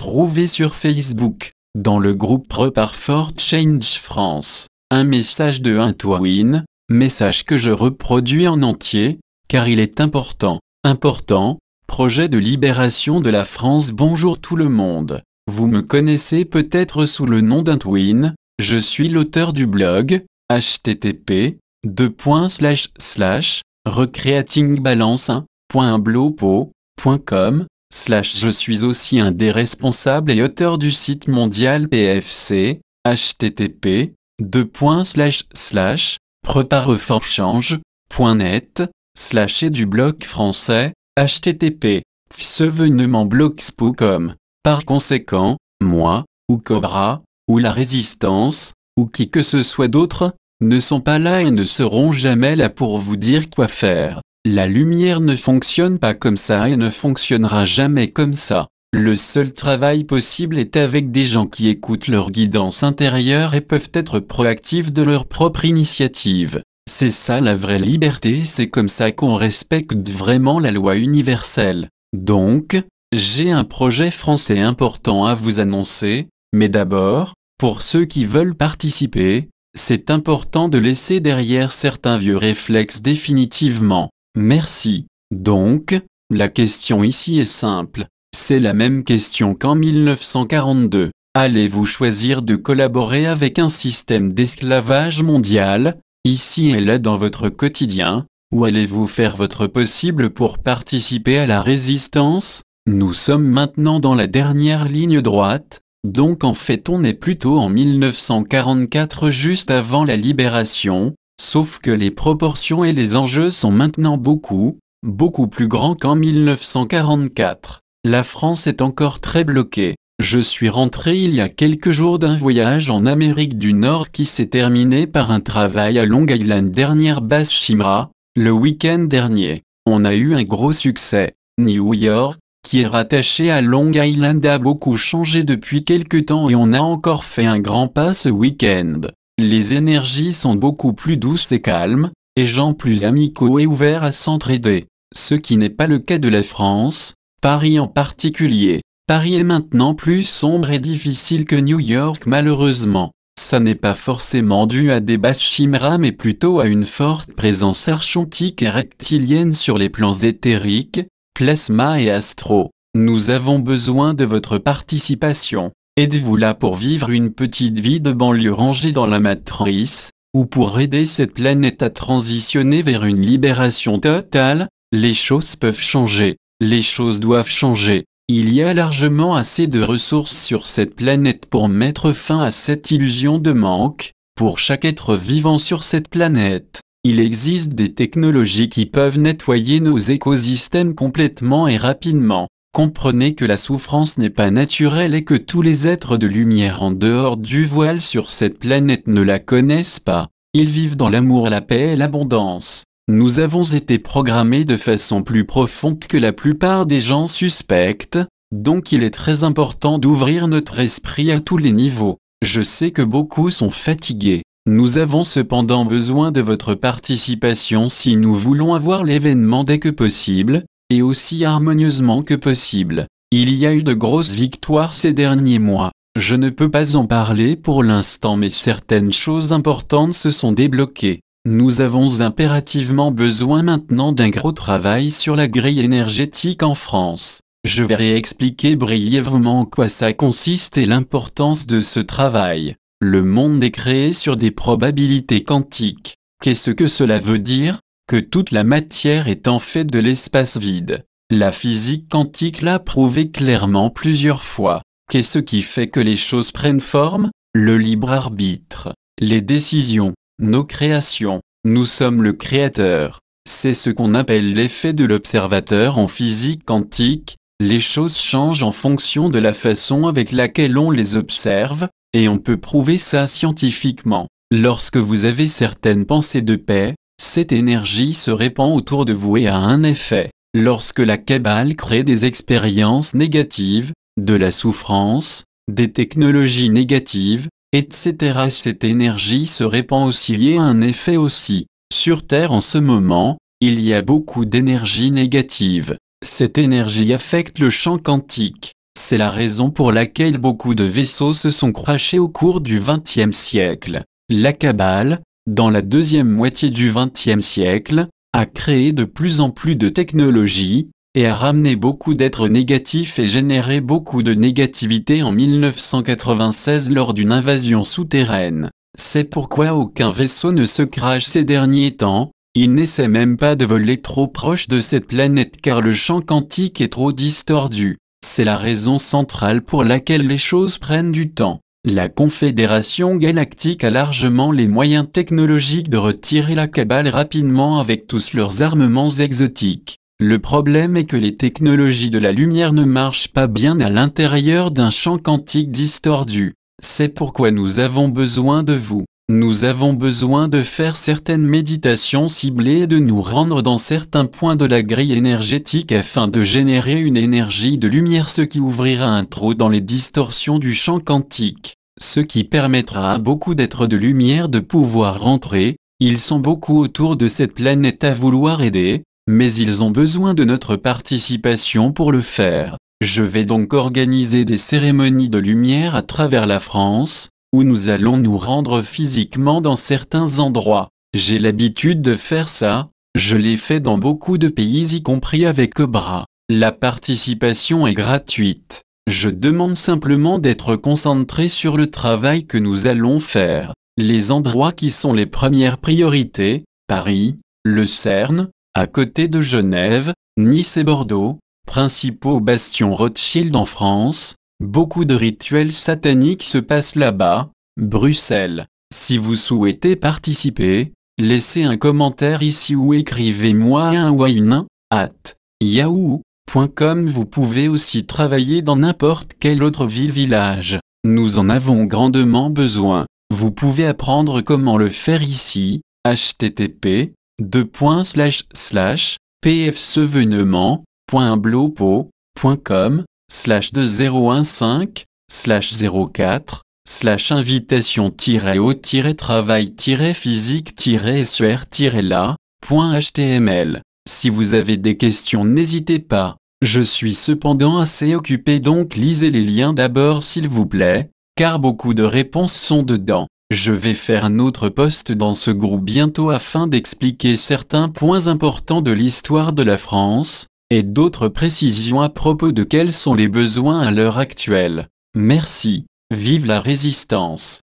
Trouvez sur Facebook, dans le groupe Prepare for Change France, un message de Antoine, message que je reproduis en entier, car il est important, projet de libération de la France. Bonjour tout le monde, vous me connaissez peut-être sous le nom d'Antoine, je suis l'auteur du blog, http://recreatingbalance1.blogpo.com/ Je suis aussi un des responsables et auteurs du site mondial PFC, http://prepareforchange.net/ et du blog français, http://evenementblogs.com. Par conséquent, moi, ou Cobra, ou la Résistance, ou qui que ce soit d'autre, ne sont pas là et ne seront jamais là pour vous dire quoi faire. La lumière ne fonctionne pas comme ça et ne fonctionnera jamais comme ça. Le seul travail possible est avec des gens qui écoutent leur guidance intérieure et peuvent être proactifs de leur propre initiative. C'est ça la vraie liberté, c'est comme ça qu'on respecte vraiment la loi universelle. Donc, j'ai un projet français important à vous annoncer, mais d'abord, pour ceux qui veulent participer, c'est important de laisser derrière certains vieux réflexes définitivement. Merci. Donc, la question ici est simple. C'est la même question qu'en 1942. Allez-vous choisir de collaborer avec un système d'esclavage mondial, ici et là dans votre quotidien, ou allez-vous faire votre possible pour participer à la résistance? Nous sommes maintenant dans la dernière ligne droite, donc en fait on est plutôt en 1944 juste avant la libération, sauf que les proportions et les enjeux sont maintenant beaucoup plus grands qu'en 1944. La France est encore très bloquée. Je suis rentré il y a quelques jours d'un voyage en Amérique du Nord qui s'est terminé par un travail à Long Island, dernière base Shimra, le week-end dernier. On a eu un gros succès. New York, qui est rattaché à Long Island, a beaucoup changé depuis quelque temps et on a encore fait un grand pas ce week-end. Les énergies sont beaucoup plus douces et calmes, et gens plus amicaux et ouverts à s'entraider. Ce qui n'est pas le cas de la France, Paris en particulier. Paris est maintenant plus sombre et difficile que New York malheureusement. Ça n'est pas forcément dû à des bases Shimra mais plutôt à une forte présence archontique et reptilienne sur les plans éthériques, plasma et astro. Nous avons besoin de votre participation. Êtes-vous là pour vivre une petite vie de banlieue rangée dans la matrice, ou pour aider cette planète à transitionner vers une libération totale? Les choses peuvent changer, les choses doivent changer. Il y a largement assez de ressources sur cette planète pour mettre fin à cette illusion de manque. Pour chaque être vivant sur cette planète, il existe des technologies qui peuvent nettoyer nos écosystèmes complètement et rapidement. Comprenez que la souffrance n'est pas naturelle et que tous les êtres de lumière en dehors du voile sur cette planète ne la connaissent pas. Ils vivent dans l'amour, la paix et l'abondance. Nous avons été programmés de façon plus profonde que la plupart des gens suspectent, donc il est très important d'ouvrir notre esprit à tous les niveaux. Je sais que beaucoup sont fatigués. Nous avons cependant besoin de votre participation si nous voulons avoir l'événement dès que possible, et aussi harmonieusement que possible. Il y a eu de grosses victoires ces derniers mois. Je ne peux pas en parler pour l'instant mais certaines choses importantes se sont débloquées. Nous avons impérativement besoin maintenant d'un gros travail sur la grille énergétique en France. Je vais réexpliquer brièvement en quoi ça consiste et l'importance de ce travail. Le monde est créé sur des probabilités quantiques. Qu'est-ce que cela veut dire? Que toute la matière est en fait de l'espace vide. La physique quantique l'a prouvé clairement plusieurs fois. Qu'est-ce qui fait que les choses prennent forme? Le libre arbitre, les décisions, nos créations. Nous sommes le créateur. C'est ce qu'on appelle l'effet de l'observateur en physique quantique. Les choses changent en fonction de la façon avec laquelle on les observe, et on peut prouver ça scientifiquement. Lorsque vous avez certaines pensées de paix, cette énergie se répand autour de vous et a un effet. Lorsque la Kabbale crée des expériences négatives, de la souffrance, des technologies négatives, etc., cette énergie se répand aussi et a un effet aussi. Sur Terre en ce moment, il y a beaucoup d'énergie négative. Cette énergie affecte le champ quantique. C'est la raison pour laquelle beaucoup de vaisseaux se sont crashés au cours du XXe siècle. La Kabbale, dans la deuxième moitié du XXe siècle, a créé de plus en plus de technologies, et a ramené beaucoup d'êtres négatifs et généré beaucoup de négativité en 1996 lors d'une invasion souterraine. C'est pourquoi aucun vaisseau ne se crache ces derniers temps, il n'essaie même pas de voler trop proche de cette planète car le champ quantique est trop distordu. C'est la raison centrale pour laquelle les choses prennent du temps. La Confédération Galactique a largement les moyens technologiques de retirer la Kabbale rapidement avec tous leurs armements exotiques. Le problème est que les technologies de la lumière ne marchent pas bien à l'intérieur d'un champ quantique distordu. C'est pourquoi nous avons besoin de vous. Nous avons besoin de faire certaines méditations ciblées et de nous rendre dans certains points de la grille énergétique afin de générer une énergie de lumière, ce qui ouvrira un trou dans les distorsions du champ quantique, ce qui permettra à beaucoup d'êtres de lumière de pouvoir rentrer. Ils sont beaucoup autour de cette planète à vouloir aider, mais ils ont besoin de notre participation pour le faire. Je vais donc organiser des cérémonies de lumière à travers la France, où nous allons nous rendre physiquement dans certains endroits. J'ai l'habitude de faire ça, je l'ai fait dans beaucoup de pays y compris avec Cobra. La participation est gratuite. Je demande simplement d'être concentré sur le travail que nous allons faire. Les endroits qui sont les premières priorités, Paris, le CERN, à côté de Genève, Nice et Bordeaux, principaux bastions Rothschild en France. Beaucoup de rituels sataniques se passent là-bas. Bruxelles. Si vous souhaitez participer, laissez un commentaire ici ou écrivez-moi à yahoo.com. Vous pouvez aussi travailler dans n'importe quelle autre ville-village. Nous en avons grandement besoin. Vous pouvez apprendre comment le faire ici. http://pf-20.blogpo.com/2015/04/invitation-audio-travail-physique-ser-la.html. Si vous avez des questions, n'hésitez pas. Je suis cependant assez occupé, donc lisez les liens d'abord s'il vous plaît, car beaucoup de réponses sont dedans. Je vais faire un autre post dans ce groupe bientôt afin d'expliquer certains points importants de l'histoire de la France, et d'autres précisions à propos de quels sont les besoins à l'heure actuelle. Merci. Vive la résistance!